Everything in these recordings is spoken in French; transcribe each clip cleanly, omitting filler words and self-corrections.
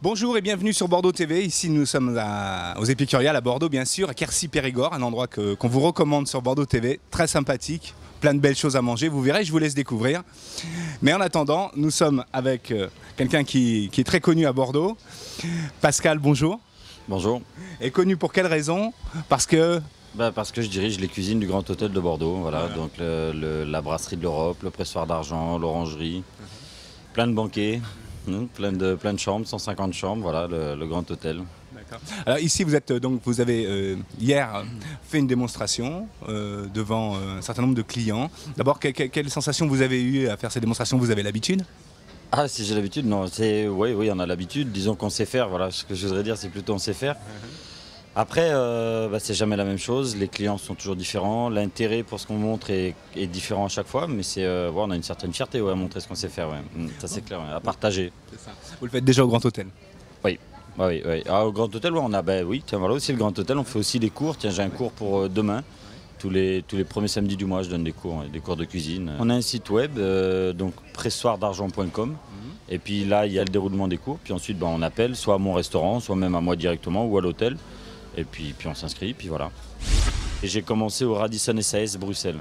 Bonjour et bienvenue sur Bordeaux TV. Ici nous sommes aux Épicuriales à Bordeaux bien sûr, à Quercy-Périgord, un endroit qu'on vous recommande sur Bordeaux TV, très sympathique, plein de belles choses à manger, vous verrez, je vous laisse découvrir. Mais en attendant, nous sommes avec quelqu'un qui est très connu à Bordeaux. Pascal, bonjour. Bonjour. Et connu pour quelle raison? Parce que je dirige les cuisines du Grand Hôtel de Bordeaux, voilà. Donc la brasserie de l'Europe, le pressoir d'argent, l'orangerie, plein de banquets, plein de chambres, 150 chambres, voilà, le Grand Hôtel. Alors ici vous avez hier fait une démonstration devant un certain nombre de clients. D'abord, quelle sensation vous avez eue à faire ces démonstrations? Vous avez l'habitude? Ah, si j'ai l'habitude, non, oui, on a l'habitude, disons qu'on sait faire, voilà, ce que je voudrais dire c'est plutôt on sait faire. Après, c'est jamais la même chose, les clients sont toujours différents, l'intérêt pour ce qu'on montre est différent à chaque fois, mais on a une certaine fierté à montrer ce qu'on sait faire, ça c'est clair, à partager. Ça. Vous le faites déjà au Grand Hôtel? Oui. Oui. Ah, au Grand Hôtel, voilà aussi le Grand Hôtel, on fait aussi des cours, tiens j'ai un cours pour demain. Tous les premiers samedis du mois, je donne des cours de cuisine. On a un site web, donc pressoirdargent.com. Et puis là, il y a le déroulement des cours. Puis ensuite, on appelle soit à mon restaurant, soit même à moi directement ou à l'hôtel. Et puis on s'inscrit, puis voilà. Et j'ai commencé au Radisson SAS Bruxelles.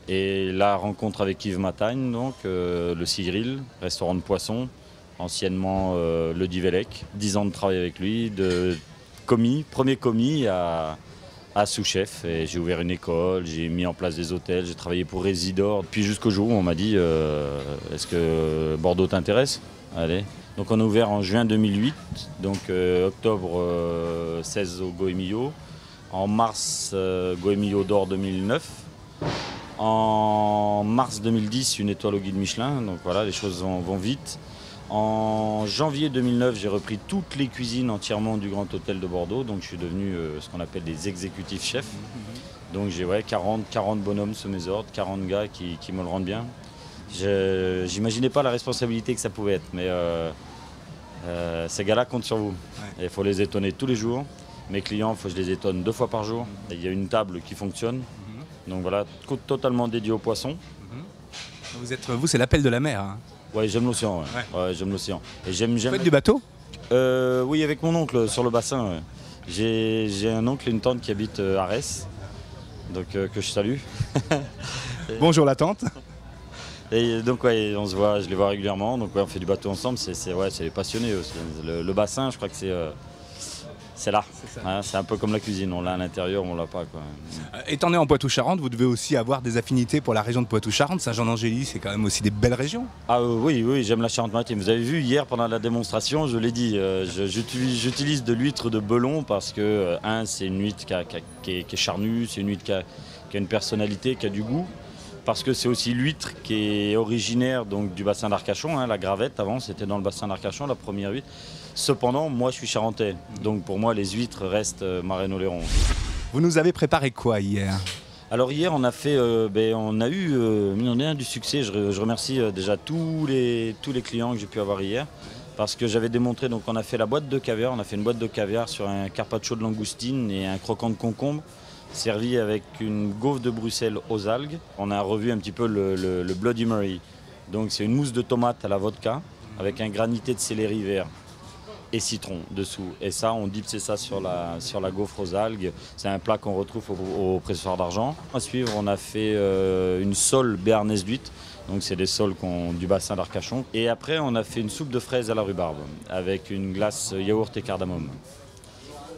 Et la rencontre avec Yves Matagne, donc le Cyril, restaurant de poisson, anciennement le Divelec. 10 ans de travail avec lui, de premier commis à sous-chef, et j'ai ouvert une école, j'ai mis en place des hôtels, j'ai travaillé pour Résidor, puis jusqu'au jour où on m'a dit est-ce que Bordeaux t'intéresse? Allez. Donc on a ouvert en juin 2008, donc octobre 16 au Goemio, en mars Goemio d'or 2009, en mars 2010 une étoile au guide Michelin, donc voilà, les choses vont vite. En janvier 2009, j'ai repris toutes les cuisines entièrement du Grand Hôtel de Bordeaux, donc je suis devenu ce qu'on appelle des exécutifs chefs. Donc j'ai 40 bonhommes sous mes ordres, 40 gars qui me le rendent bien. J'imaginais pas la responsabilité que ça pouvait être, mais ces gars-là comptent sur vous. Il faut les étonner tous les jours. Mes clients, il faut que je les étonne 2 fois par jour. Il y a une table qui fonctionne, donc voilà, totalement dédié aux poissons. Vous, c'est l'appel de la mer. Hein. Ouais, j'aime l'océan. Ouais, j'aime l'océan. Vous faites du bateau? Oui, avec mon oncle sur le bassin. Ouais. J'ai un oncle et une tante qui habitent à Arès, donc que je salue. Bonjour la tante. Et donc on se voit, je les vois régulièrement. Donc on fait du bateau ensemble. C'est passionné aussi. Le bassin, je crois que c'est là. C'est un peu comme la cuisine, on l'a à l'intérieur, on l'a pas. Quoi. Étant né en Poitou-Charentes, vous devez aussi avoir des affinités pour la région de Poitou-Charentes. Saint-Jean-d'Angély, c'est quand même aussi des belles régions. Ah oui, j'aime la Charente-Maritime. Vous avez vu hier pendant la démonstration, je l'ai dit, j'utilise de l'huître de Belon parce que, c'est une huître qui est charnue, c'est une huître qui a une personnalité, qui a du goût. Parce que c'est aussi l'huître qui est originaire donc, du bassin d'Arcachon, la gravette avant c'était dans le bassin d'Arcachon, la première huître. Cependant, moi je suis charentais, donc pour moi les huîtres restent Marennes-Oléron. Vous nous avez préparé quoi hier? Alors hier on a fait, on a eu du succès, je remercie déjà tous les clients que j'ai pu avoir hier. Parce que j'avais démontré, donc on a fait la boîte de caviar, on a fait une boîte de caviar sur un carpaccio de langoustine et un croquant de concombre. Servi avec une gaufre de Bruxelles aux algues. On a revu un petit peu le Bloody Mary. Donc c'est une mousse de tomate à la vodka avec un granité de céleri vert et citron dessous. Et ça, on dipse ça sur la gaufre aux algues. C'est un plat qu'on retrouve au pressoir d'argent. À suivre, on a fait une sole béarnaise d'huître. Donc c'est des sols du bassin d'Arcachon. Et après, on a fait une soupe de fraises à la rhubarbe avec une glace yaourt et cardamome.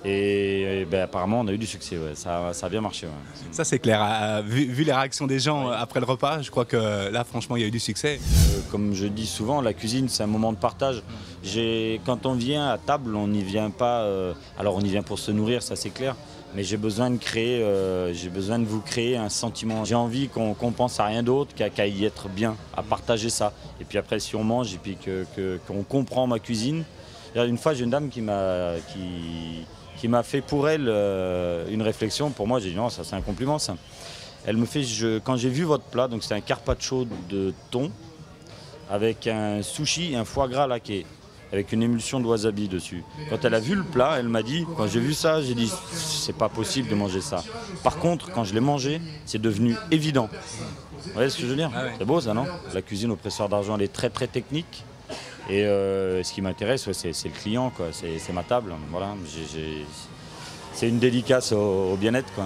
Et apparemment, on a eu du succès, ça a bien marché. Ouais. Ça, c'est clair. Vu les réactions des gens après le repas, je crois que là, franchement, il y a eu du succès. Comme je dis souvent, la cuisine, c'est un moment de partage. Quand on vient à table, on n'y vient pas... alors, on y vient pour se nourrir, ça c'est clair. Mais j'ai besoin de vous créer un sentiment. J'ai envie qu'on pense à rien d'autre qu'à y être bien, à partager ça. Et puis après, si on mange et puis qu'on comprend ma cuisine... Une fois, j'ai une dame qui m'a fait pour elle une réflexion. Pour moi, j'ai dit non, ça c'est un compliment ça. Elle me fait, quand j'ai vu votre plat, donc c'est un carpaccio de thon avec un sushi et un foie gras laqué, avec une émulsion de wasabi dessus. Quand elle a vu le plat, elle m'a dit, quand j'ai vu ça, j'ai dit c'est pas possible de manger ça. Par contre, quand je l'ai mangé, c'est devenu évident. Vous voyez ce que je veux dire? C'est beau ça, non? La cuisine au pressoir d'argent, elle est très très technique. Et ce qui m'intéresse, ouais, c'est le client, quoi. C'est ma table. Voilà. C'est une dédicace au bien-être, quoi.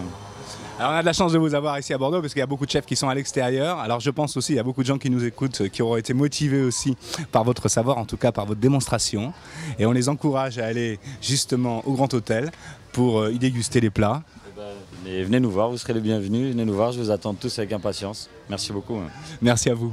Alors on a de la chance de vous avoir ici à Bordeaux parce qu'il y a beaucoup de chefs qui sont à l'extérieur. Alors je pense aussi qu'il y a beaucoup de gens qui nous écoutent qui auront été motivés aussi par votre savoir, en tout cas par votre démonstration. Et on les encourage à aller justement au Grand Hôtel pour y déguster les plats. Venez nous voir, vous serez les bienvenus. Venez nous voir, je vous attends tous avec impatience. Merci beaucoup. Merci à vous.